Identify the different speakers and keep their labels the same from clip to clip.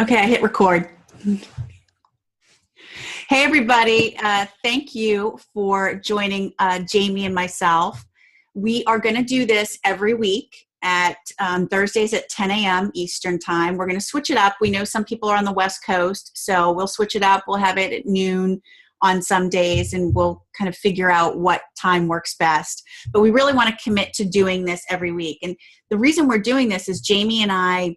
Speaker 1: Okay, I hit record. Hey, everybody. Thank you for joining Jamie and myself. We are going to do this every week at Thursdays at 10 a.m. Eastern Time. We're going to switch it up. We know some people are on the West Coast, so we'll switch it up. We'll have it at noon on some days, and we'll kind of figure out what time works best. But we really want to commit to doing this every week. And the reason we're doing this is Jamie and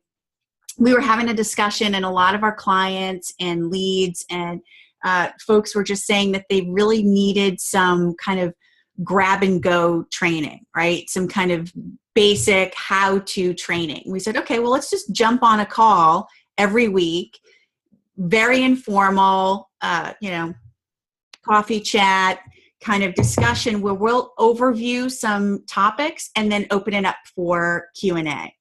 Speaker 1: we were having a discussion, and a lot of our clients and leads and folks were just saying that they really needed some kind of grab and go training, right? Some kind of basic how-to training. We said, okay, well, let's just jump on a call every week, very informal, coffee chat kind of discussion where we'll overview some topics and then open it up for Q&A.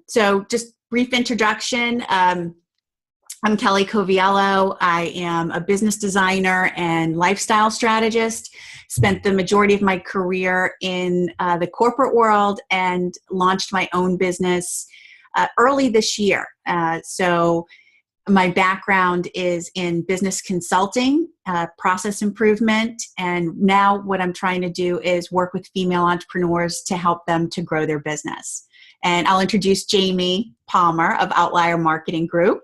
Speaker 1: So just brief introduction. I'm Kelli Coviello. I am a business designer and lifestyle strategist. Spent the majority of my career in the corporate world and launched my own business early this year. So my background is in business consulting, process improvement, and now what I'm trying to do is work with female entrepreneurs to help them to grow their business. And I'll introduce Jamie Palmer of Outlier Marketing Group.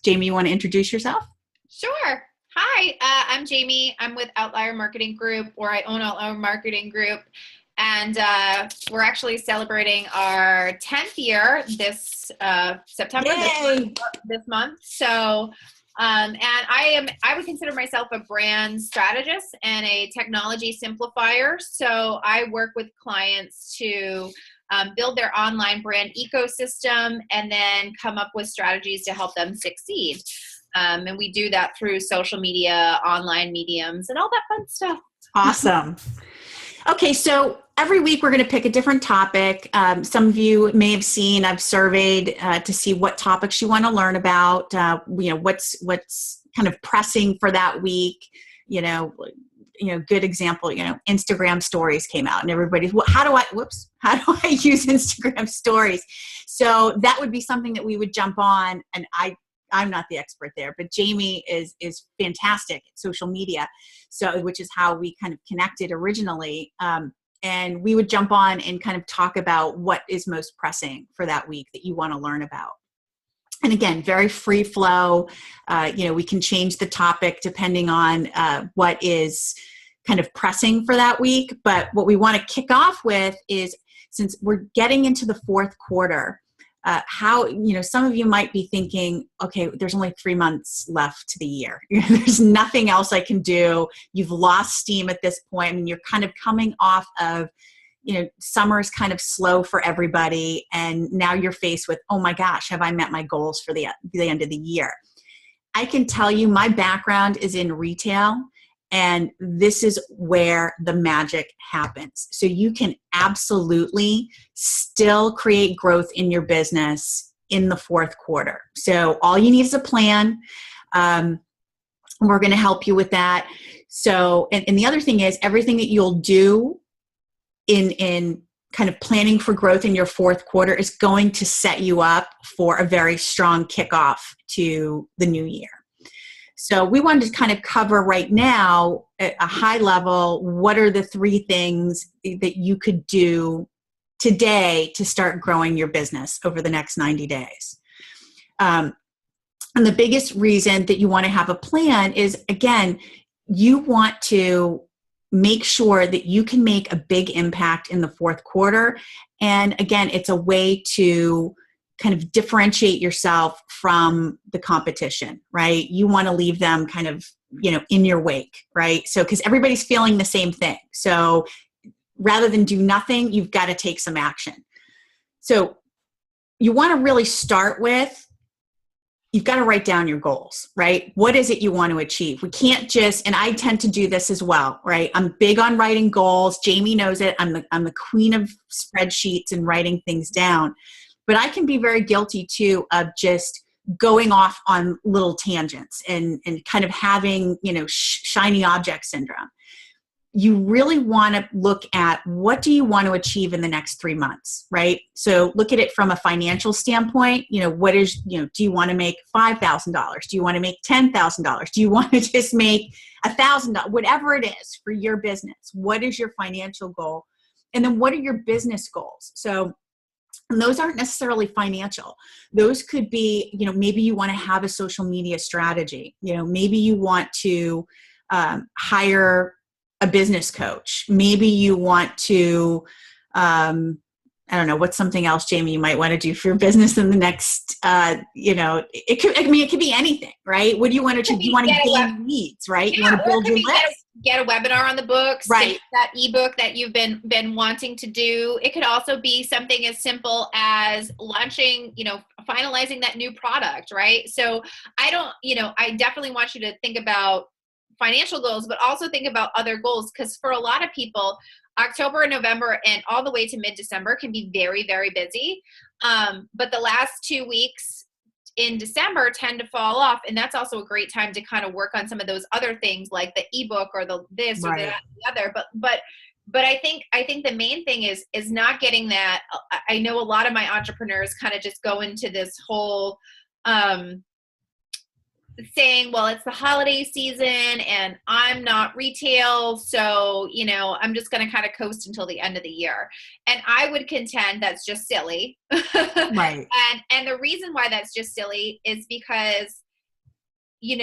Speaker 1: Jamie, you want to introduce yourself?
Speaker 2: Sure. Hi, I'm Jamie. I'm with Outlier Marketing Group, or I own Outlier Marketing Group. And we're actually celebrating our 10th year this September, this month. So, and I would consider myself a brand strategist and a technology simplifier. So I work with clients to build their online brand ecosystem and then come up with strategies to help them succeed. And we do that through social media, online mediums, and all that fun stuff.
Speaker 1: Awesome. Okay, so every week we're going to pick a different topic. Some of you may have seen, I've surveyed to see what topics you want to learn about, what's kind of pressing for that week, good example, Instagram stories came out and everybody's, how do I use Instagram stories? So that would be something that we would jump on, and I'm not the expert there, but Jamie is fantastic at social media, so which is how we kind of connected originally. And we would jump on and kind of talk about what is most pressing for that week that you want to learn about. And again, very free flow. We can change the topic depending on what is kind of pressing for that week. But what we want to kick off with is, since we're getting into the fourth quarter, some of you might be thinking, okay, there's only 3 months left to the year. There's nothing else I can do. You've lost steam at this point. I mean, you're kind of coming off of, summer is kind of slow for everybody. And now you're faced with, oh my gosh, have I met my goals for the end of the year? I can tell you my background is in retail, and this is where the magic happens. So you can absolutely still create growth in your business in the fourth quarter. So all you need is a plan. We're going to help you with that. So, and the other thing is, everything that you'll do in kind of planning for growth in your fourth quarter is going to set you up for a very strong kickoff to the new year. So we wanted to kind of cover right now at a high level, what are the 3 things that you could do today to start growing your business over the next 90 days. And the biggest reason that you want to have a plan is, again, you want to make sure that you can make a big impact in the fourth quarter. And again, it's a way to kind of differentiate yourself from the competition, right? You want to leave them kind of, in your wake, right? So, because everybody's feeling the same thing. So rather than do nothing, you've got to take some action. So you want to really start with, you've got to write down your goals, right? What is it you want to achieve? We can't just, and I tend to do this as well, right? I'm big on writing goals. Jamie knows it. I'm the queen of spreadsheets and writing things down. But I can be very guilty too of just going off on little tangents and kind of having, shiny object syndrome. you really want to look at what do you want to achieve in the next 3 months, right? So look at it from a financial standpoint. What is, do you want to make $5,000? Do you want to make $10,000? Do you want to just make $1,000? Whatever it is for your business, what is your financial goal? And then what are your business goals? So and those aren't necessarily financial. Those could be, maybe you want to have a social media strategy. Maybe you want to hire a business coach. Maybe you want to, I don't know, what's something else, Jamie, you might want to do for your business in the next, it could be anything, right? What do you want to do? You want to gain leads, right?
Speaker 2: Yeah,
Speaker 1: you want to build your list.
Speaker 2: Get a webinar on the books,
Speaker 1: right?
Speaker 2: That ebook that you've been wanting to do. It could also be something as simple as launching, finalizing that new product, right? So I definitely want you to think about financial goals, but also think about other goals, because for a lot of people, October and November and all the way to mid-December can be very, very busy. But the last 2 weeks in December tend to fall off. And that's also a great time to kind of work on some of those other things like the ebook or the this or that, the other. But I think the main thing is not getting that. I know a lot of my entrepreneurs kind of just go into this whole, saying, well, it's the holiday season and I'm not retail, so I'm just going to kind of coast until the end of the year. And I would contend that's just silly.
Speaker 1: Right.
Speaker 2: And the reason why that's just silly is because you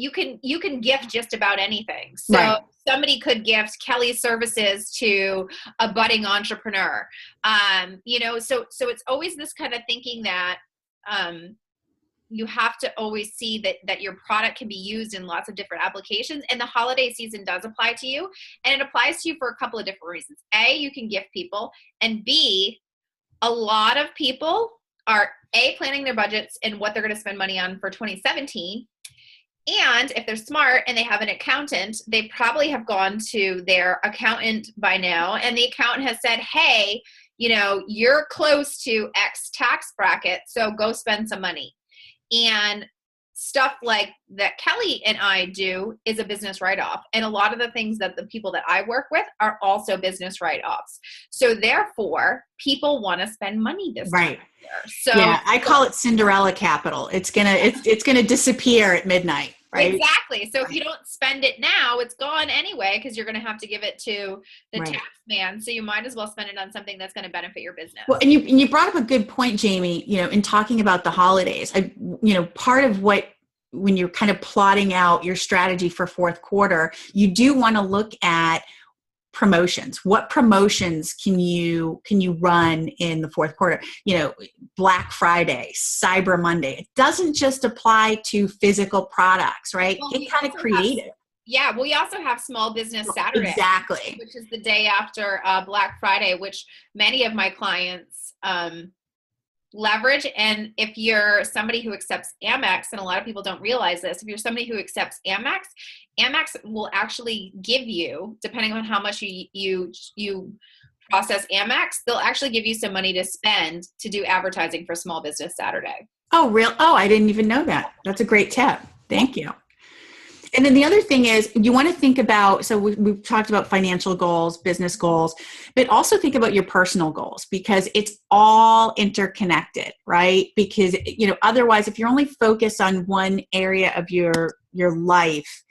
Speaker 2: can gift just about anything. So
Speaker 1: right.
Speaker 2: Somebody could gift Kelly's services to a budding entrepreneur. So it's always this kind of thinking that you have to always see that your product can be used in lots of different applications, and the holiday season does apply to you, and it applies to you for a couple of different reasons. A, you can gift people, and B, a lot of people are planning their budgets and what they're going to spend money on for 2017. And if they're smart and they have an accountant, they probably have gone to their accountant by now, and the accountant has said, hey, you're close to X tax bracket, so go spend some money. And stuff like that Kelly and I do is a business write-off. And a lot of the things that the people that I work with are also business write-offs. So therefore, people want to spend money this time of year. So
Speaker 1: yeah, I call it Cinderella capital. It's gonna disappear at midnight. Right?
Speaker 2: Exactly. So if you don't spend it now, it's gone anyway, because you're going to have to give it to the tax man. So you might as well spend it on something that's going to benefit your business.
Speaker 1: Well, and you brought up a good point, Jamie, in talking about the holidays. Part of when you're kind of plotting out your strategy for fourth quarter, you do want to look at promotions. What promotions can you run in the fourth quarter? Black Friday, Cyber Monday. It doesn't just apply to physical products, right?
Speaker 2: Well,
Speaker 1: Get kind of creative.
Speaker 2: Yeah, we also have Small Business Saturday.
Speaker 1: Exactly.
Speaker 2: Which is the day after Black Friday, which many of my clients leverage. And if you're somebody who accepts Amex, and a lot of people don't realize this, if you're somebody who accepts Amex will actually give you, depending on how much you process Amex, they'll actually give you some money to spend to do advertising for Small Business Saturday.
Speaker 1: Oh, real? Oh, I didn't even know that. That's a great tip. Thank you. And then the other thing is you want to think about, so we've talked about financial goals, business goals, but also think about your personal goals, because it's all interconnected, right? Because, otherwise, if you're only focused on one area of your life,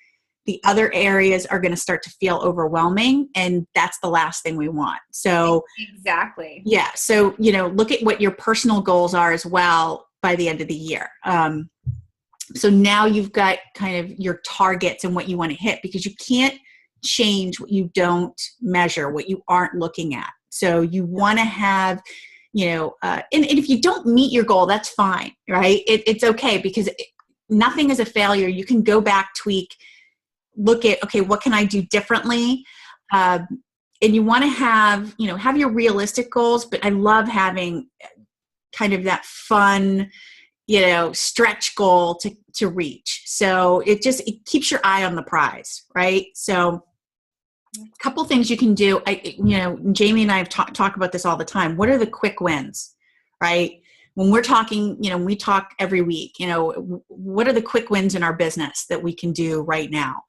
Speaker 1: the other areas are going to start to feel overwhelming, and that's the last thing we want. So
Speaker 2: exactly.
Speaker 1: Yeah. So, look at what your personal goals are as well by the end of the year. So now you've got kind of your targets and what you want to hit, because you can't change what you don't measure, what you aren't looking at. So you want to have, and if you don't meet your goal, that's fine, right? It's okay, because nothing is a failure. You can go back, tweak, look at, okay, what can I do differently? And you want to have your realistic goals, but I love having kind of that fun, stretch goal to reach. So it keeps your eye on the prize, right? So a couple things you can do. Jamie and I have talk about this all the time. What are the quick wins, right? when we're talking, we talk every week, what are the quick wins in our business that we can do right now?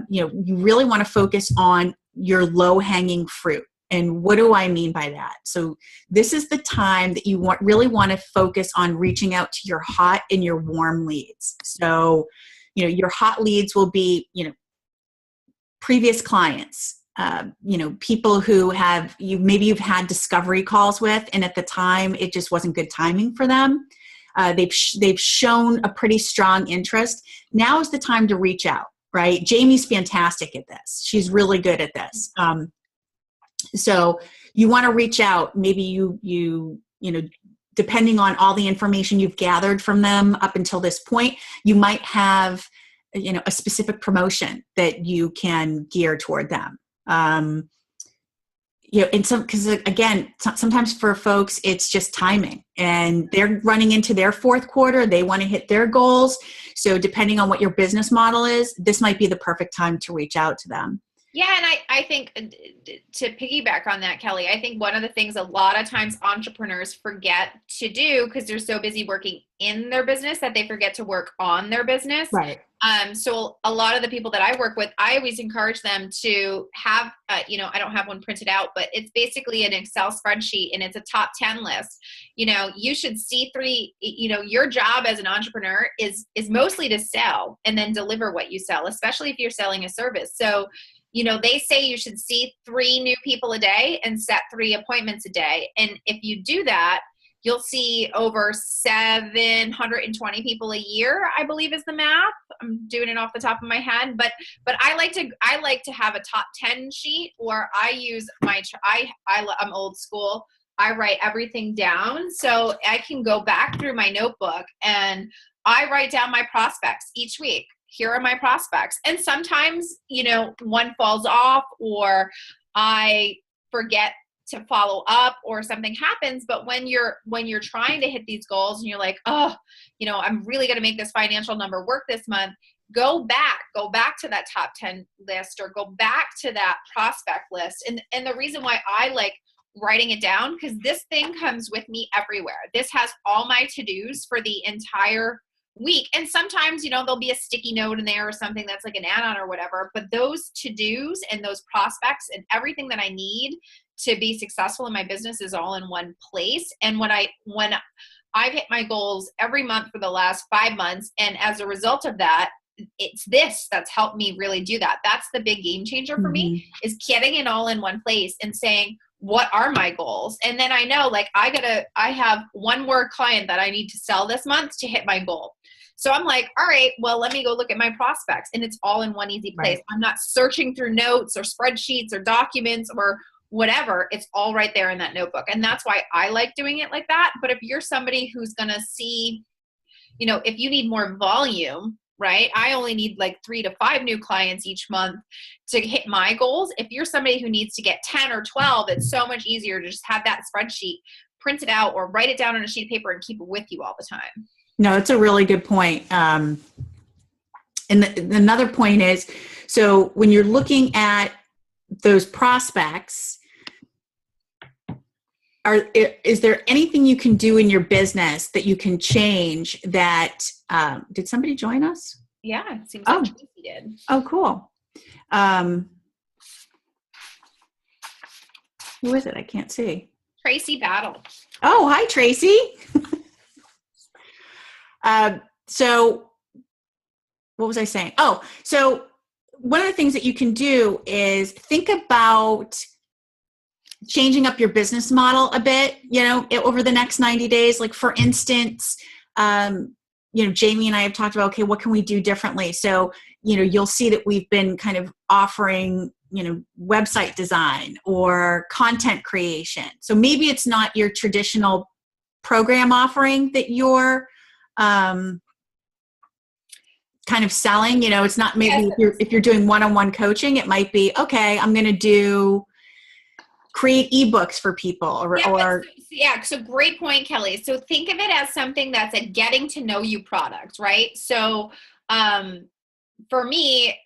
Speaker 1: You really want to focus on your low-hanging fruit. And what do I mean by that? So this is the time that you really want to focus on reaching out to your hot and your warm leads. So, your hot leads will be, previous clients, people who maybe you've had discovery calls with, and at the time it just wasn't good timing for them. They've shown a pretty strong interest. Now is the time to reach out, right? Jamie's fantastic at this. She's really good at this. So you want to reach out. Maybe you depending on all the information you've gathered from them up until this point, you might have a specific promotion that you can gear toward them. And because again, sometimes for folks, it's just timing, and they're running into their fourth quarter. They want to hit their goals. So depending on what your business model is, this might be the perfect time to reach out to them.
Speaker 2: Yeah. And I think to piggyback on that, Kelly, I think one of the things a lot of times entrepreneurs forget to do, because they're so busy working in their business, that they forget to work on their business.
Speaker 1: Right.
Speaker 2: So a lot of the people that I work with, I always encourage them to have, I don't have one printed out, but it's basically an Excel spreadsheet, and it's a top 10 list. You should see your job as an entrepreneur is mostly to sell and then deliver what you sell, especially if you're selling a service. So, they say you should see 3 new people a day and set 3 appointments a day. And if you do that, you'll see over 720 people a year, I believe is the math. I'm doing it off the top of my head, but I like to have a top 10 sheet, or I use I'm old school. I write everything down so I can go back through my notebook and I write down my prospects each week. Here are my prospects. And sometimes, one falls off, or I forget to follow up, or something happens. But when you're trying to hit these goals and you're like, oh, I'm really going to make this financial number work this month, go back to that top 10 list, or go back to that prospect list. And the reason why I like writing it down, because this thing comes with me everywhere. This has all my to-dos for the entire week. And sometimes, there'll be a sticky note in there or something that's like an add-on or whatever, but those to-dos and those prospects and everything that I need to be successful in my business is all in one place. And when I've hit my goals every month for the last 5 months, and as a result of that, it's this that's helped me really do that. That's the big game changer for me, is getting it all in one place and saying, what are my goals? And then I know, like, I have one more client that I need to sell this month to hit my goal. So I'm like, all right, well, let me go look at my prospects, and it's all in one easy place. Right. I'm not searching through notes or spreadsheets or documents or whatever. It's all right there in that notebook. And that's why I like doing it like that. But if you're somebody who's going to see, if you need more volume, right? I only need like 3 to 5 new clients each month to hit my goals. If you're somebody who needs to get 10 or 12, it's so much easier to just have that spreadsheet, print it out, or write it down on a sheet of paper and keep it with you all the time.
Speaker 1: No, it's a really good point. And another point is, so when you're looking at those prospects, is there anything you can do in your business that you can change that, did somebody join us?
Speaker 2: Yeah, it seems like Tracy did.
Speaker 1: Oh, cool. Who is it? I can't see.
Speaker 2: Tracy Battle.
Speaker 1: Oh, hi, Tracy. So what was I saying? Oh, so one of the things that you can do is think about changing up your business model a bit, over the next 90 days. Like, for instance, Jamie and I have talked about, okay, what can we do differently? So, you'll see that we've been kind of offering, website design or content creation. So maybe it's not your traditional program offering that you're kind of selling, it's not maybe if you're doing one-on-one coaching, it might be, okay, I'm going to create ebooks for people
Speaker 2: so great point, Kelly. So think of it as something that's a getting to know you product, right? So for me,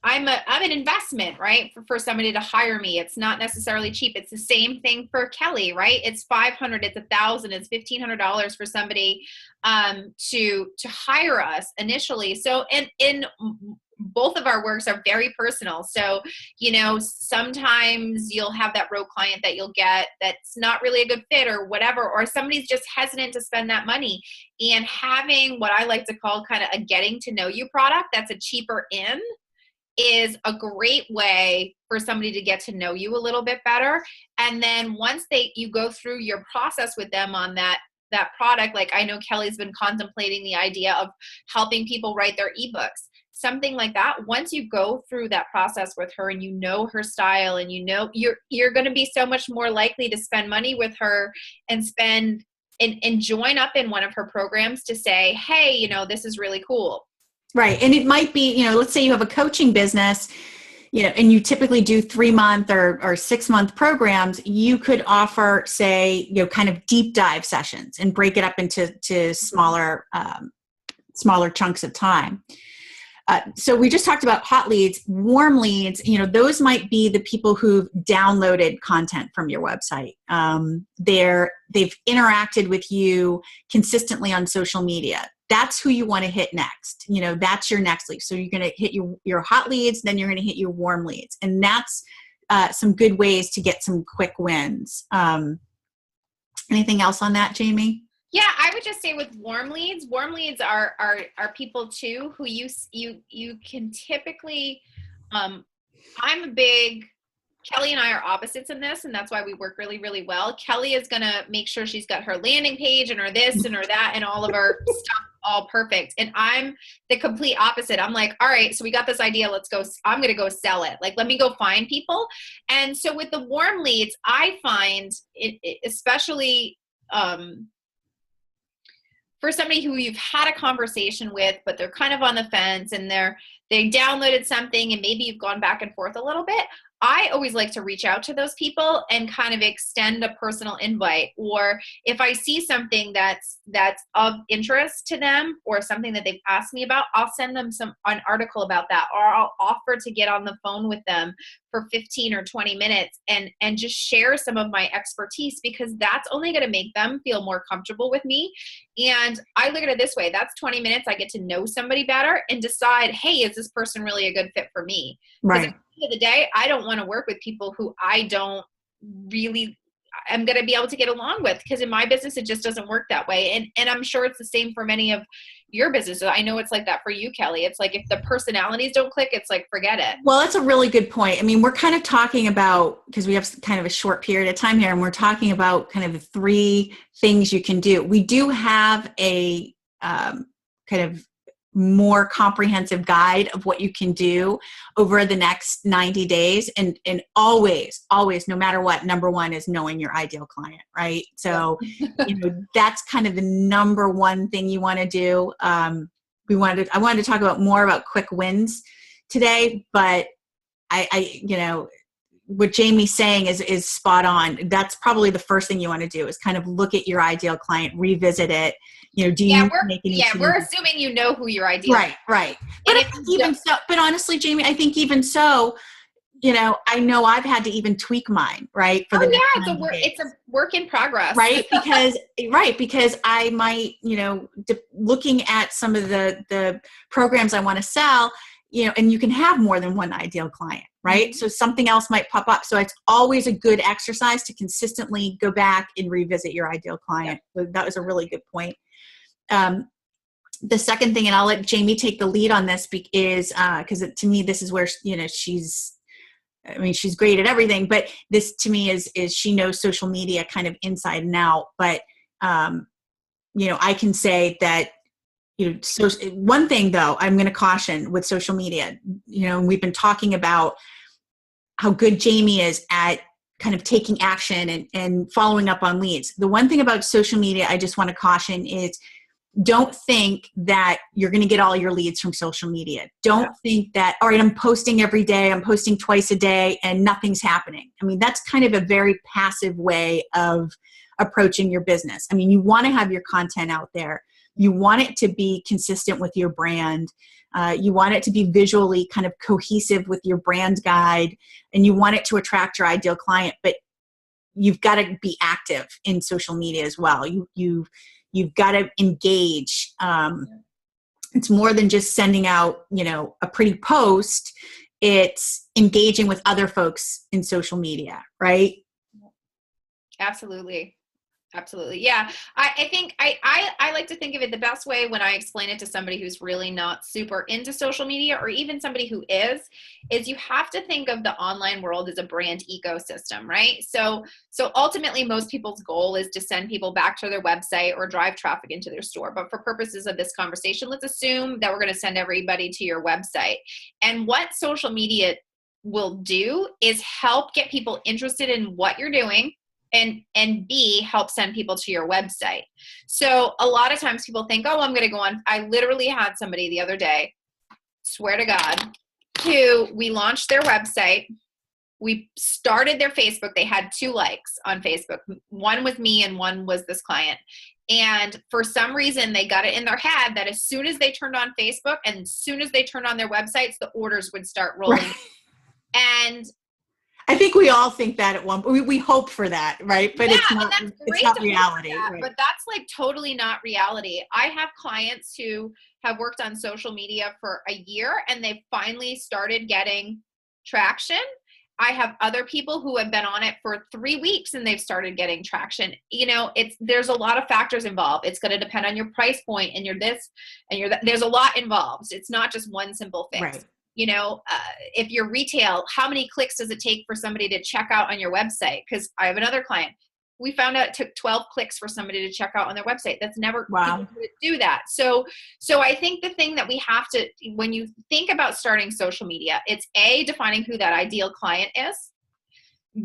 Speaker 2: I'm an investment, right? For somebody to hire me. It's not necessarily cheap. It's the same thing for Kelly, right? It's 500, it's 1,000, it's $1,500 for somebody to hire us initially. So, and in both of our works are very personal. So, sometimes you'll have that rogue client that you'll get that's not really a good fit or whatever, or somebody's just hesitant to spend that money. And having what I like to call kind of a getting to know you product that's a cheaper in is a great way for somebody to get to know you a little bit better. And then once you go through your process with them on that product, like I know Kelly's been contemplating the idea of helping people write their ebooks, something like that. Once you go through that process with her and you know her style and you're going to be so much more likely to spend money with her and join up in one of her programs to say, hey, this is really cool.
Speaker 1: Right. And it might be, let's say you have a coaching business, and you typically do 3-month or 6-month programs. You could offer, say, kind of deep dive sessions and break it up into smaller chunks of time. So we just talked about hot leads, warm leads. Those might be the people who've downloaded content from your website. They've interacted with you consistently on social media. That's who you want to hit next. That's your next lead. So you're going to hit your hot leads, then you're going to hit your warm leads. And that's some good ways to get some quick wins. Anything else on that, Jamie?
Speaker 2: Yeah, I would just say with warm leads are people too who you can typically, Kelly and I are opposites in this, and that's why we work really, really well. Kelly is going to make sure she's got her landing page and her this and her that and all of her stuff all perfect. And I'm the complete opposite. I'm like, all right, so we got this idea. Let's go. I'm going to go sell it. Like, let me go find people. And so with the warm leads, I find it especially, for somebody who you've had a conversation with, but they're kind of on the fence and they downloaded something and maybe you've gone back and forth a little bit, I always like to reach out to those people and kind of extend a personal invite. Or if I see something that's of interest to them or something that they've asked me about, I'll send them an article about that, or I'll offer to get on the phone with them for 15 or 20 minutes and just share some of my expertise, because that's only going to make them feel more comfortable with me. And I look at it this way, that's 20 minutes. I get to know somebody better and decide, hey, is this person really a good fit for me?
Speaker 1: Right.
Speaker 2: At the end of the day, I don't want to work with people who I'm going to be able to get along with, because in my business, it just doesn't work that way. And I'm sure it's the same for many of your businesses. I know it's like that for you, Kelly. It's like, if the personalities don't click, it's like, forget it.
Speaker 1: Well, that's a really good point. I mean, we're kind of talking about, because we have kind of a short period of time here, and we're talking about kind of the 3 things you can do. We do have a kind of more comprehensive guide of what you can do over the next 90 days. And always, no matter what, number one is knowing your ideal client, right? So, that's kind of the number one thing you want to do. I wanted to talk about more about quick wins today, but I what Jamie's saying is spot on. That's probably the first thing you want to do, is kind of look at your ideal client, revisit it.
Speaker 2: We're assuming you know who your ideal
Speaker 1: right. But honestly, Jamie, I think even so, I know I've had to even tweak mine, right?
Speaker 2: It's a work in progress,
Speaker 1: right? Because I might, looking at some of the programs I want to sell, and you can have more than one ideal client, right? Mm-hmm. So something else might pop up. So it's always a good exercise to consistently go back and revisit your ideal client. Yeah. So that was a really good point. The second thing, and I'll let Jamie take the lead on this, is because to me, this is where, she's great at everything, but this to me is she knows social media kind of inside and out. But, I can say that, so one thing though, I'm going to caution with social media, we've been talking about how good Jamie is at kind of taking action and following up on leads. The one thing about social media I just want to caution is, don't think that you're going to get all your leads from social media. Don't think that, all right, I'm posting every day, I'm posting twice a day, and nothing's happening. I mean, that's kind of a very passive way of approaching your business. I mean, you want to have your content out there, You want it to be consistent with your brand. You want it to be visually kind of cohesive with your brand guide, and you want it to attract your ideal client, but you've got to be active in social media as well. You've got to engage. It's more than just sending out, a pretty post. It's engaging with other folks in social media, right?
Speaker 2: Absolutely. Absolutely. Yeah. I think I like to think of it the best way when I explain it to somebody who's really not super into social media, or even somebody who is you have to think of the online world as a brand ecosystem, right? So ultimately most people's goal is to send people back to their website or drive traffic into their store. But for purposes of this conversation, let's assume that we're going to send everybody to your website. And what social media will do is help get people interested in what you're doing, and B, help send people to your website. So a lot of times people think, oh, I'm going to go on. I literally had somebody the other day, swear to God, we launched their website. We started their Facebook. They had 2 likes on Facebook. One was me and one was this client. And for some reason, they got it in their head that as soon as they turned on Facebook and as soon as they turned on their websites, the orders would start rolling.
Speaker 1: Right.
Speaker 2: And
Speaker 1: I think we all think that at one point. We hope for that, right? But
Speaker 2: yeah,
Speaker 1: it's not reality. Right?
Speaker 2: But that's like totally not reality. I have clients who have worked on social media for a year and they finally started getting traction. I have other people who have been on it for 3 weeks and they've started getting traction. There's a lot of factors involved. It's going to depend on your price point and your this and your that. There's a lot involved. It's not just one simple fix.
Speaker 1: Right.
Speaker 2: If you're retail, how many clicks does it take for somebody to check out on your website? Because I have another client. We found out it took 12 clicks for somebody to check out on their website. That's never
Speaker 1: wow.
Speaker 2: do that. So I think the thing that we have to, when you think about starting social media, it's A, defining who that ideal client is.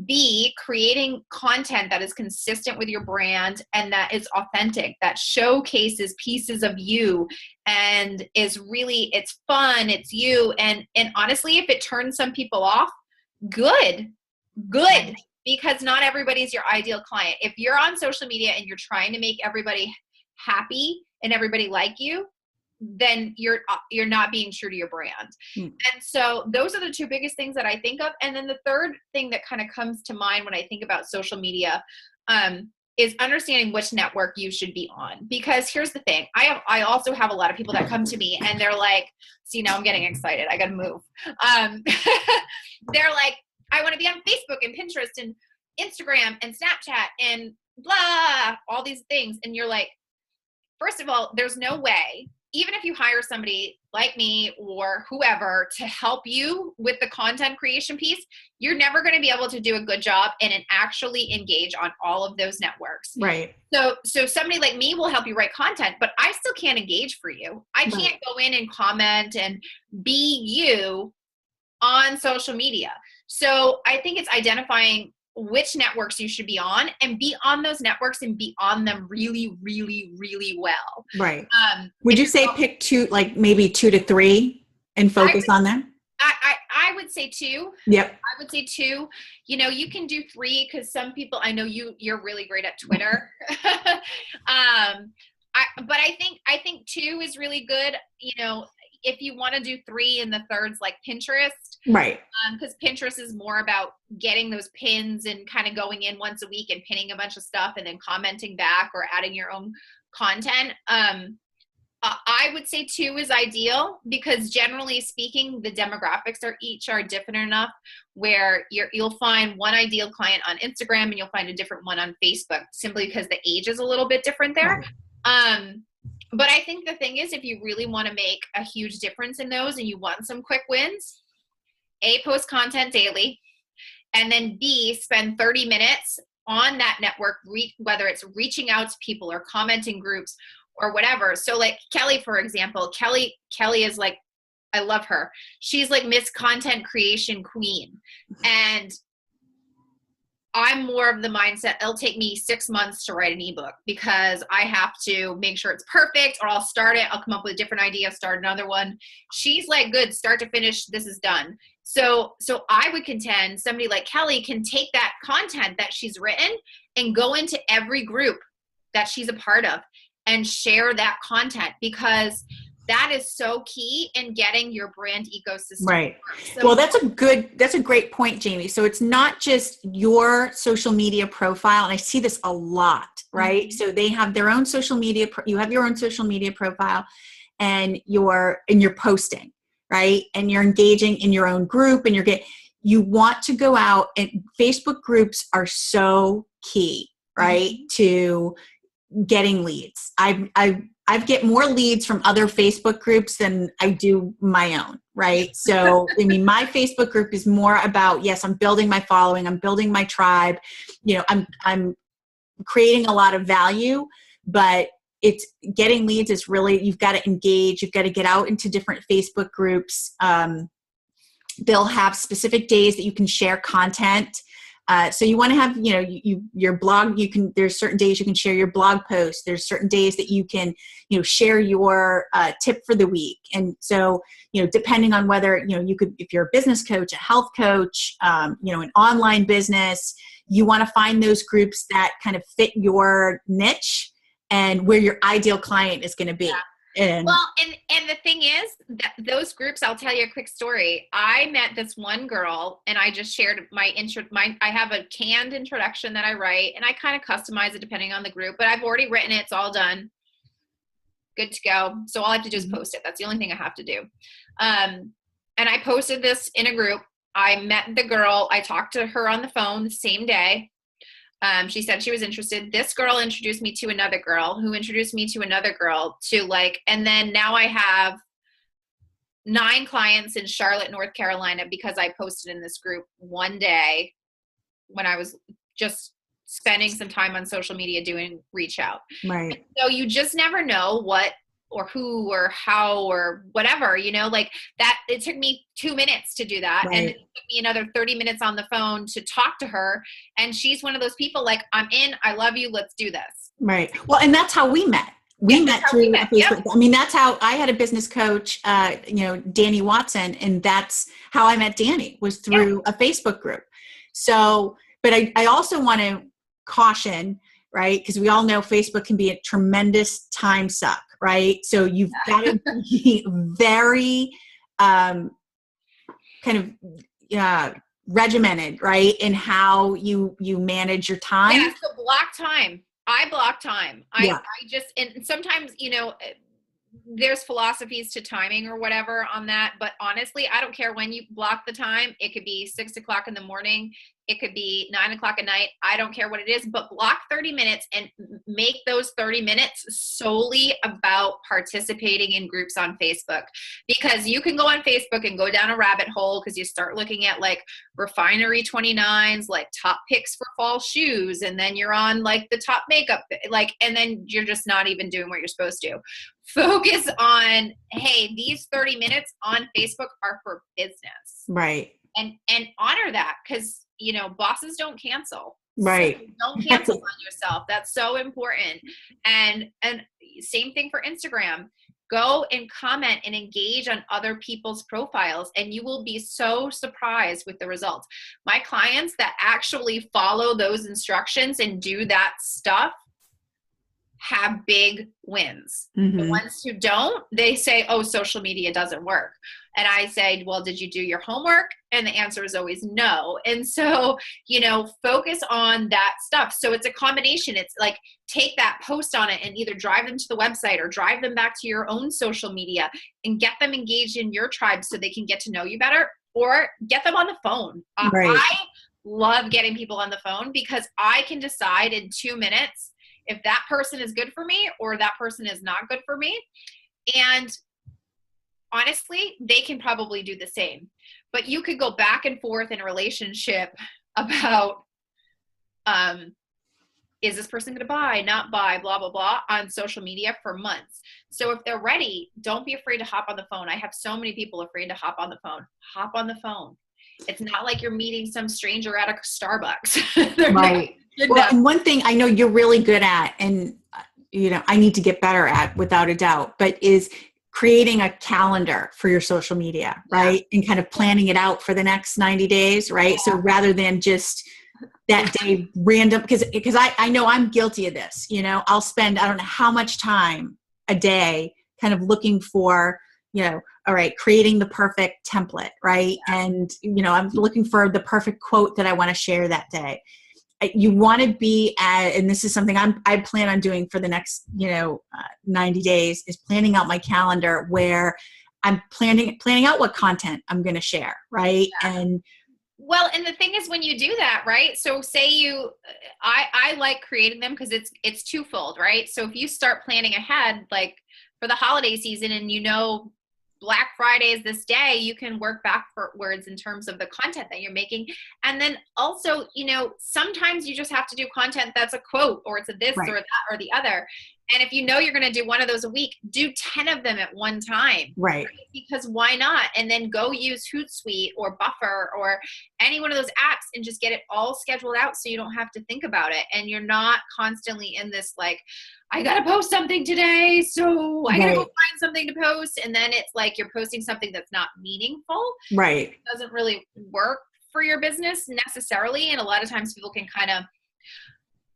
Speaker 2: B, creating content that is consistent with your brand and that is authentic, that showcases pieces of you and is really, it's fun, it's you. And honestly, if it turns some people off, good, because not everybody's your ideal client. If you're on social media and you're trying to make everybody happy and everybody like you, then you're not being true to your brand. And so those are the 2 biggest things that I think of. And then the third thing that kind of comes to mind when I think about social media is understanding which network you should be on. Because here's the thing. I also have a lot of people that come to me and they're like, see, now I'm getting excited. I got to move. They're like, I want to be on Facebook and Pinterest and Instagram and Snapchat and blah, all these things. And you're like, first of all, there's no way, even if you hire somebody like me or whoever to help you with the content creation piece, you're never going to be able to do a good job and actually engage on all of those networks.
Speaker 1: Right.
Speaker 2: So somebody like me will help you write content, but I still can't engage for you. I can't go in and comment and be you on social media. So I think it's identifying which networks you should be on and be on those networks and be on them really, really, really well.
Speaker 1: Right. Would you say pick 2, like maybe 2 to 3 and focus on them?
Speaker 2: I would say 2.
Speaker 1: Yep.
Speaker 2: I would say 2. You can do 3 because some people, I know you're really great at Twitter. But I think 2 is really good. If you want to do 3 and the third's like Pinterest.
Speaker 1: Right.
Speaker 2: Because Pinterest is more about getting those pins and kind of going in once a week and pinning a bunch of stuff and then commenting back or adding your own content. I would say 2 is ideal because generally speaking, the demographics are different enough where you'll find one ideal client on Instagram and you'll find a different one on Facebook simply because the age is a little bit different there. Right. But I think the thing is, if you really want to make a huge difference in those and you want some quick wins, A, post content daily, and then B, spend 30 minutes on that network, whether it's reaching out to people or commenting groups or whatever. So like Kelly, for example, Kelly is like, I love her. She's like Miss Content Creation Queen. And I'm more of the mindset, it'll take me 6 months to write an ebook because I have to make sure it's perfect, or I'll start it, I'll come up with a different idea, start another one. She's like, good, start to finish, this is done. So I would contend somebody like Kelly can take that content that she's written and go into every group that she's a part of and share that content, because that is so key in getting your brand ecosystem.
Speaker 1: Right.
Speaker 2: So,
Speaker 1: Well, that's a great point, Jamie. So it's not just your social media profile. And I see this a lot, right?
Speaker 2: Mhm.
Speaker 1: So they have their own social media. You have your own social media profile and you're posting, right? And you're engaging in your own group and you want to go out, and Facebook groups are so key, right?
Speaker 2: Mhm.
Speaker 1: To getting leads. I get more leads from other Facebook groups than I do my own, right? So, I mean, my Facebook group is more about, yes, I'm building my following, I'm building my tribe, I'm creating a lot of value, but it's getting leads is really, you've got to engage, you've got to get out into different Facebook groups. They'll have specific days that you can share content. So you want to have, your blog, there's certain days you can share your blog post. There's certain days that you can, share your tip for the week. And so, depending on whether, if you're a business coach, a health coach, an online business, you want to find those groups that kind of fit your niche and where your ideal client is going to be.
Speaker 2: Yeah.
Speaker 1: And
Speaker 2: the thing is that those groups, I'll tell you a quick story. I met this one girl and I just shared I have a canned introduction that I write, and I kind of customize it depending on the group, but I've already written it. It's all done. Good to go. So all I have to do is post it. That's the only thing I have to do. And I posted this in a group. I met the girl. I talked to her on the phone the same day. She said she was interested. This girl introduced me to another girl who introduced me to another girl and then now I have 9 clients in Charlotte, North Carolina, because I posted in this group one day when I was just spending some time on social media doing reach out.
Speaker 1: right.
Speaker 2: And so you just never know what or who or how or whatever, like that. It took me 2 minutes to do that.
Speaker 1: Right.
Speaker 2: And it took me another 30 minutes on the phone to talk to her. And she's one of those people like, I'm in, I love you, let's do this.
Speaker 1: Right. Well, and that's how we met. We met through Facebook.
Speaker 2: Yep.
Speaker 1: I mean, that's how I had a business coach, Danny Watson, and that's how I met Danny, was through a Facebook group. So, but I also want to caution, right? Because we all know Facebook can be a tremendous time suck, right? So you've got to be very kind of regimented, right? In how you manage your time.
Speaker 2: Yeah, so block time. I block time. I just, and sometimes, there's philosophies to timing or whatever on that. But honestly, I don't care when you block the time. It could be 6 o'clock in the morning. It could be 9 o'clock at night. I don't care what it is, but block 30 minutes and make those 30 minutes solely about participating in groups on Facebook, because you can go on Facebook and go down a rabbit hole because you start looking at like refinery 29s, like top picks for fall shoes. And then you're on like the top makeup, and then you're just not even doing what you're supposed to. Focus on, hey, these 30 minutes on Facebook are for business.
Speaker 1: Right.
Speaker 2: And honor that, because, bosses don't cancel.
Speaker 1: Right.
Speaker 2: So don't cancel on yourself. That's so important. And same thing for Instagram. Go and comment and engage on other people's profiles, and you will be so surprised with the results. My clients that actually follow those instructions and do that stuff have big wins.
Speaker 1: Mm-hmm.
Speaker 2: The ones who don't, they say, oh, social media doesn't work. And I say, well, did you do your homework? And the answer is always no. And so, focus on that stuff. So it's a combination. It's like, take that post on it and either drive them to the website or drive them back to your own social media and get them engaged in your tribe so they can get to know you better, or get them on the phone.
Speaker 1: Right.
Speaker 2: I love getting people on the phone because I can decide in 2 minutes if that person is good for me or that person is not good for me. And honestly, they can probably do the same. But you could go back and forth in a relationship about, is this person going to buy, not buy, blah, blah, blah, on social media for months. So if they're ready, don't be afraid to hop on the phone. I have so many people afraid to hop on the phone. Hop on the phone. It's not like you're meeting some stranger at a Starbucks.
Speaker 1: Right. Well, and one thing I know you're really good at, and I need to get better at without a doubt, but is creating a calendar for your social media, right? And kind of planning it out for the next 90 days, right? So rather than just that day random, because I know I'm guilty of this. I'll spend, I don't know how much time a day kind of looking for, all right, creating the perfect template, right? And, I'm looking for the perfect quote that I want to share that day. You want to be and this is something I plan on doing for the next, 90 days, is planning out my calendar where I'm planning out what content I'm going to share, right?
Speaker 2: Yeah.
Speaker 1: And
Speaker 2: well, and the thing is, when you do that, right? So say I like creating them because it's twofold, right? So if you start planning ahead, like for the holiday season, and Black Friday is this day, you can work backwards in terms of the content that you're making. And then also, sometimes you just have to do content that's a quote, or it's a this
Speaker 1: right.
Speaker 2: or that or the other. And if you're going to do one of those a week, do 10 of them at one time.
Speaker 1: Right.
Speaker 2: Because why not? And then go use Hootsuite or Buffer or any one of those apps and just get it all scheduled out so you don't have to think about it. And you're not constantly in this, like, I got to post something today, so I got to go find something to post. And then it's like you're posting something that's not meaningful.
Speaker 1: Right.
Speaker 2: It doesn't really work for your business necessarily. And a lot of times people can kind of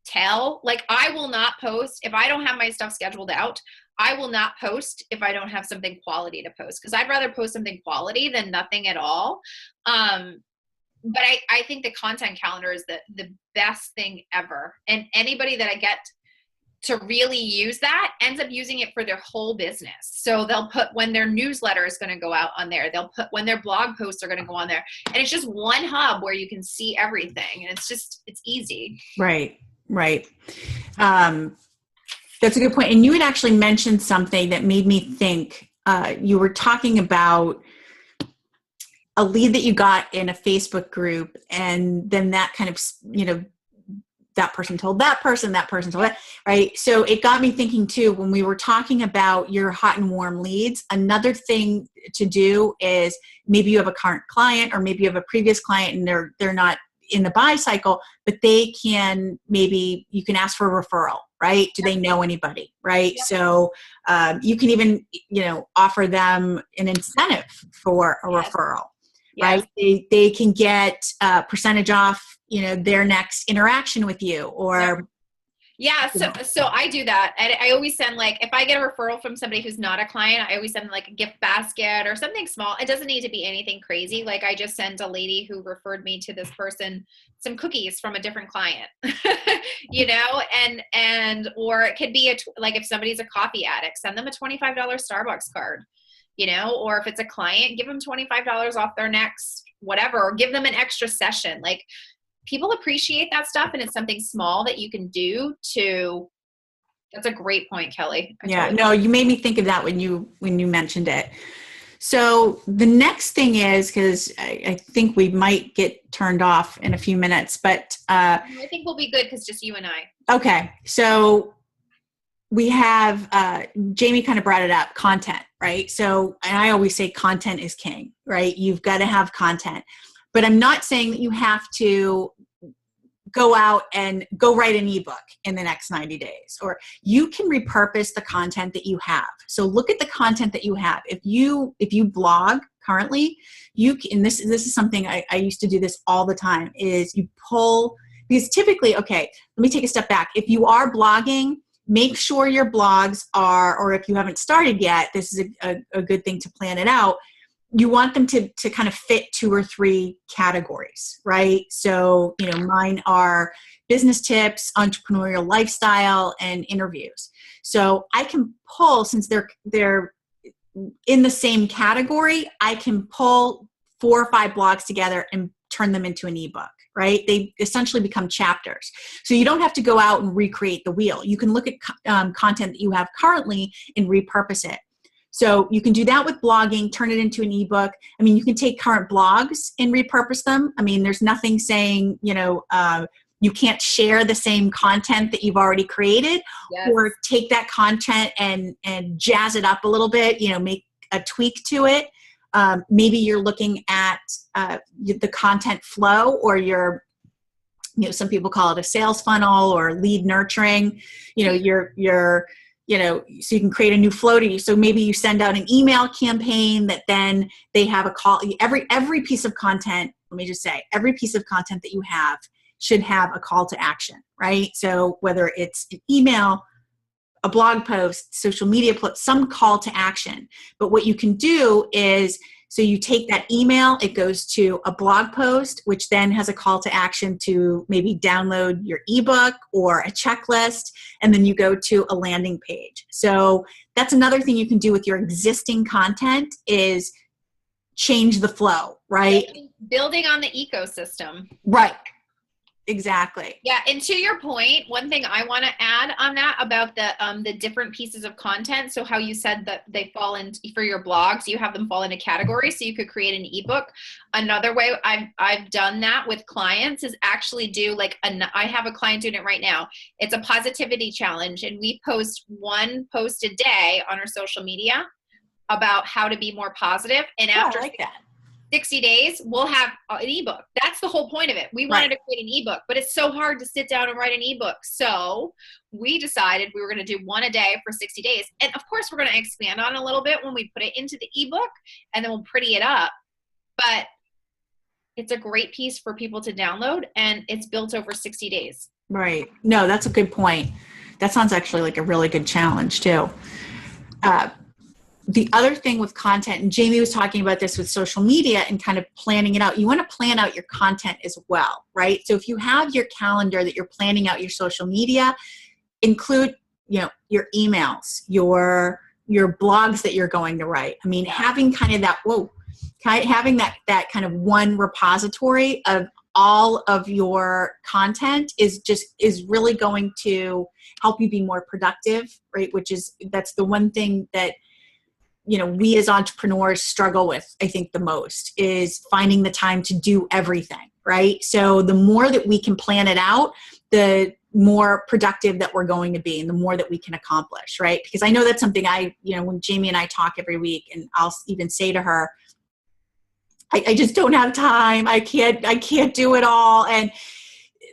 Speaker 2: tell, like, I will not post if I don't have my stuff scheduled out. I will not post if I don't have something quality to post, because I'd rather post something quality than nothing at all. But I think the content calendar is the best thing ever. And anybody that I get to really use that ends up using it for their whole business. So they'll put when their newsletter is going to go out on there. They'll put when their blog posts are going to go on there. And it's just one hub where you can see everything. And it's easy.
Speaker 1: Right. That's a good point. And you had actually mentioned something that made me think. You were talking about a lead that you got in a Facebook group, and then that kind of, that person told that person told that, right? So it got me thinking too, when we were talking about your hot and warm leads, another thing to do is maybe you have a current client, or maybe you have a previous client and they're not in the buy cycle, but you can ask for a referral, right? Do they know anybody, right? Yep. So you can even, offer them an incentive for a referral, right? They can get a percentage off, their next interaction with you, or
Speaker 2: so I do that. And I always send, like, if I get a referral from somebody who's not a client, I always send like a gift basket or something small. It doesn't need to be anything crazy. Like, I just sent a lady who referred me to this person some cookies from a different client, and or it could be like if somebody's a coffee addict, send them a $25 Starbucks card, or if it's a client, give them $25 off their next whatever, or give them an extra session. Like, people appreciate that stuff, and it's something small that you can do that's a great point, Kelly.
Speaker 1: You made me think of that when you mentioned it. So the next thing is, because I think we might get turned off in a few minutes, but
Speaker 2: I think we'll be good because just you and I.
Speaker 1: Okay. So we have, Jamie kind of brought it up, content, right? So, and I always say content is king, right? You've got to have content. But I'm not saying that you have to go out and go write an ebook in the next 90 days, or you can repurpose the content that you have. So look at the content that you have. If you blog currently, you can, this is something I used to do this all the time, is you pull, because typically, okay, let me take a step back. If you are blogging, make sure your blogs are, or if you haven't started yet, this is a good thing to plan it out. You want them to kind of fit 2 or 3 categories, right? So, mine are business tips, entrepreneurial lifestyle, and interviews. So I can pull, since they're in the same category, I can pull 4 or 5 blogs together and turn them into an ebook, right? They essentially become chapters. So you don't have to go out and recreate the wheel. You can look at content that you have currently and repurpose it. So you can do that with blogging, turn it into an ebook. I mean, you can take current blogs and repurpose them. I mean, there's nothing saying, you can't share the same content that you've already created, or take that content and jazz it up a little bit, make a tweak to it. Maybe you're looking at the content flow, or some people call it a sales funnel or lead nurturing. So you can create a new flow to you. So maybe you send out an email campaign that then they have a call. Every piece of content, let me just say, every piece of content that you have should have a call to action, right? So whether it's an email, a blog post, social media, some call to action. But what you can do is, so you take that email, it goes to a blog post, which then has a call to action to maybe download your ebook or a checklist, and then you go to a landing page. So that's another thing you can do with your existing content is change the flow, right?
Speaker 2: Building on the ecosystem.
Speaker 1: Right. Exactly.
Speaker 2: Yeah, and to your point, one thing I want to add on that about the different pieces of content. So how you said that they fall in for your blogs, you have them fall into categories, so you could create an ebook. Another way I've done that with clients is actually do like I have a client doing it right now. It's a positivity challenge, and we post one post a day on our social media about how to be more positive. And after
Speaker 1: I like that.
Speaker 2: 60 days, we'll have an ebook. That's the whole point of it. We wanted to create an ebook, but it's so hard to sit down and write an ebook. So we decided we were going to do one a day for 60 days. And of course, we're going to expand on it a little bit when we put it into the ebook, and then we'll pretty it up. But it's a great piece for people to download, and it's built over 60 days.
Speaker 1: Right. No, that's a good point. That sounds actually like a really good challenge too. The other thing with content, and Jamie was talking about this with social media and kind of planning it out, you want to plan out your content as well, right? So if you have your calendar that you're planning out your social media, include, your emails, your blogs that you're going to write. I mean, having kind of that, having that kind of one repository of all of your content is really going to help you be more productive, right? That's the one thing that we as entrepreneurs struggle with, I think, the most is finding the time to do everything, right? So the more that we can plan it out, the more productive that we're going to be and the more that we can accomplish, right? Because I know that's something when Jamie and I talk every week, and I'll even say to her, I just don't have time. I can't do it all. And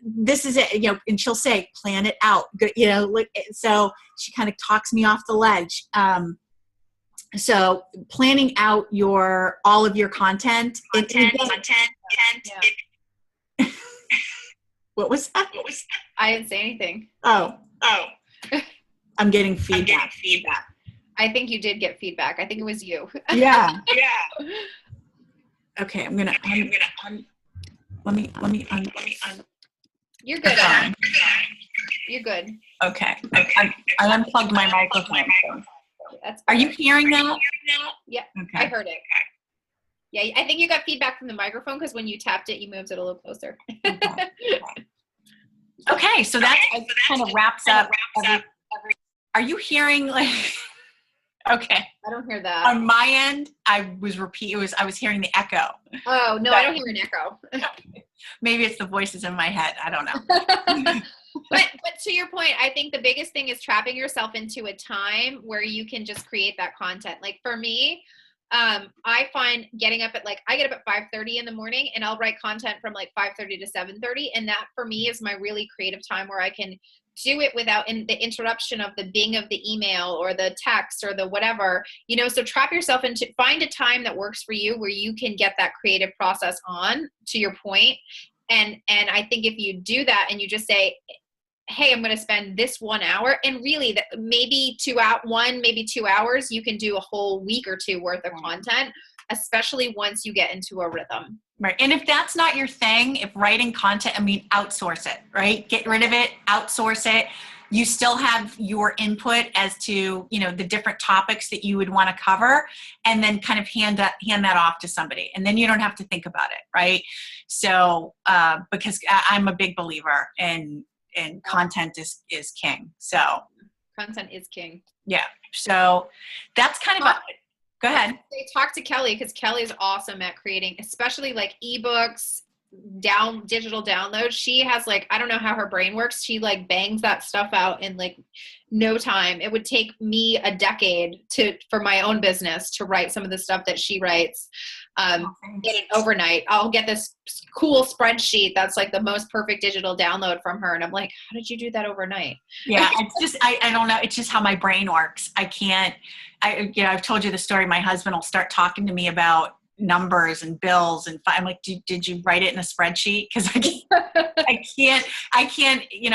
Speaker 1: this is it, and she'll say, plan it out. So she kind of talks me off the ledge. So planning out all of your content. What was that?
Speaker 2: I didn't say anything.
Speaker 1: Oh. I'm getting feedback.
Speaker 2: I think you did get feedback. I think it was you.
Speaker 1: Yeah. Okay, I'm gonna. Let me.
Speaker 2: You're good. You're good.
Speaker 1: Okay. I unplugged my microphone. Are you hearing that?
Speaker 2: Yeah,
Speaker 1: okay.
Speaker 2: I heard it. Yeah, I think you got feedback from the microphone because when you tapped it, you moved it a little closer.
Speaker 1: Okay, so that kind of wraps up. Are you hearing Okay.
Speaker 2: I don't hear that.
Speaker 1: On my end, I was hearing the echo.
Speaker 2: Oh, no, I don't hear an echo.
Speaker 1: Maybe it's the voices in my head. I don't know.
Speaker 2: But to your point, I think the biggest thing is trapping yourself into a time where you can just create that content. Like for me, I find getting up I get up at 5:30 in the morning, and I'll write content from 5:30 to 7:30. And that for me is my really creative time where I can do it without the interruption of the bing of the email or the text or the whatever, so trap yourself into, find a time that works for you where you can get that creative process on, to your point. And I think if you do that and you just say, hey, I'm going to spend this 1 hour, and really maybe 2 hours, you can do a whole week or two worth of content, especially once you get into a rhythm.
Speaker 1: Right. And if that's not your thing, if writing content, outsource it, right? Get rid of it, outsource it. You still have your input as to, the different topics that you would want to cover, and then kind of hand that off to somebody. And then you don't have to think about it. Right. So, because I'm a big believer in content is king. So
Speaker 2: content is king.
Speaker 1: Yeah. So that's kind of go ahead.
Speaker 2: Talk to Kelly, because Kelly is awesome at creating, especially ebooks, digital downloads. She has I don't know how her brain works. She bangs that stuff out in no time. It would take me a decade for my own business to write some of the stuff that she writes in an overnight. I'll get this cool spreadsheet that's the most perfect digital download from her, and I'm like, how did you do that overnight?
Speaker 1: Yeah, it's just I don't know. It's just how my brain works. I can't. I've told you the story. My husband will start talking to me about numbers and bills, and I'm like, did you write it in a spreadsheet? Because I can't,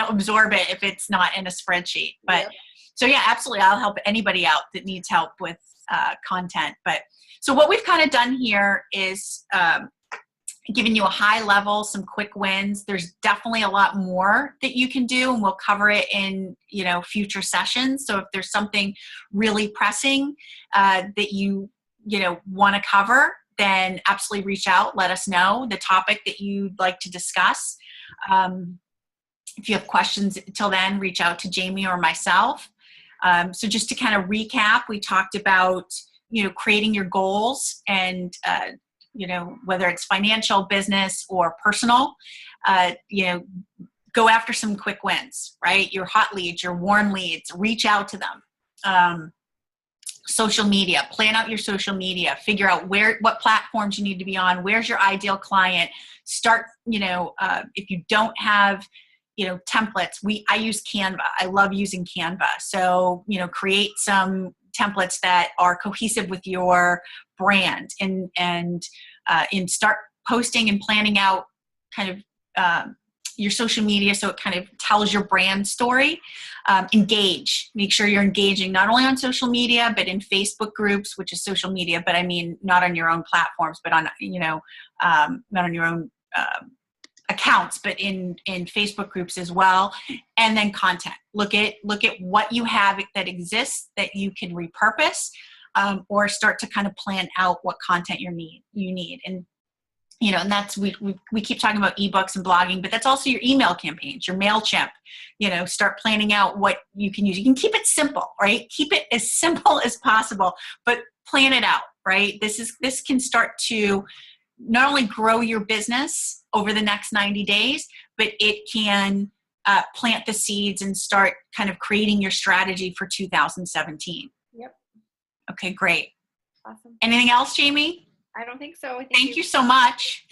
Speaker 1: absorb it if it's not in a spreadsheet. But
Speaker 2: Yep.
Speaker 1: so yeah, absolutely, I'll help anybody out that needs help with content. But so what we've kind of done here is giving you a high level, some quick wins. There's definitely a lot more that you can do, and we'll cover it in, future sessions. So if there's something really pressing that you want to cover, then absolutely reach out. Let us know the topic that you'd like to discuss. If you have questions till then, reach out to Jamie or myself. So just to kind of recap, we talked about, creating your goals and, whether it's financial, business, or personal, go after some quick wins, right? Your hot leads, your warm leads, reach out to them. Social media, plan out your social media, figure out what platforms you need to be on, where's your ideal client. Start, if you don't have, templates, I use Canva. I love using Canva. So, create some templates that are cohesive with your brand and start posting and planning out kind of your social media so it kind of tells your brand story. Engage. Make sure you're engaging not only on social media, but in Facebook groups, which is social media, but I mean, not on your own platforms, but on, not on your own accounts, but in Facebook groups as well. And then content. Look at what you have that exists that you can repurpose, or start to kind of plan out what content you need. And and that's, we keep talking about ebooks and blogging, but that's also your email campaigns, your MailChimp. Start planning out what you can use. You can keep it simple, right? Keep it as simple as possible, but plan it out, right? This can start to not only grow your business over the next 90 days, but it can plant the seeds and start kind of creating your strategy for 2017.
Speaker 2: Yep.
Speaker 1: Okay, great.
Speaker 2: Awesome.
Speaker 1: Anything else, Jamie?
Speaker 2: I don't think so.
Speaker 1: Thank you so much.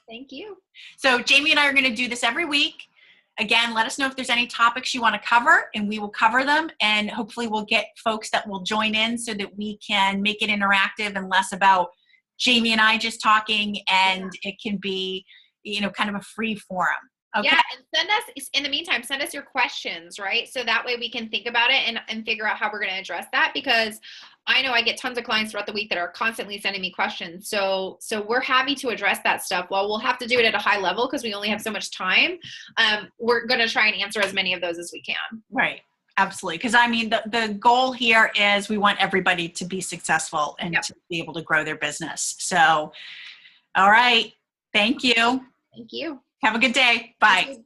Speaker 2: Thank you.
Speaker 1: So Jamie and I are going to do this every week. Again, let us know if there's any topics you want to cover, and we will cover them. And hopefully we'll get folks that will join in so that we can make it interactive and less about Jamie and I just talking, and it can be, kind of a free forum. Okay.
Speaker 2: Yeah, and in the meantime, send us your questions, right? So that way we can think about it and figure out how we're going to address that, because I know I get tons of clients throughout the week that are constantly sending me questions. So we're happy to address that stuff. While we'll have to do it at a high level because we only have so much time, we're going to try and answer as many of those as we can. Right.
Speaker 1: Absolutely. Because I mean, the goal here is we want everybody to be successful and to be able to grow their business. So, all right. Thank you.
Speaker 2: Thank you.
Speaker 1: Have a good day. Bye.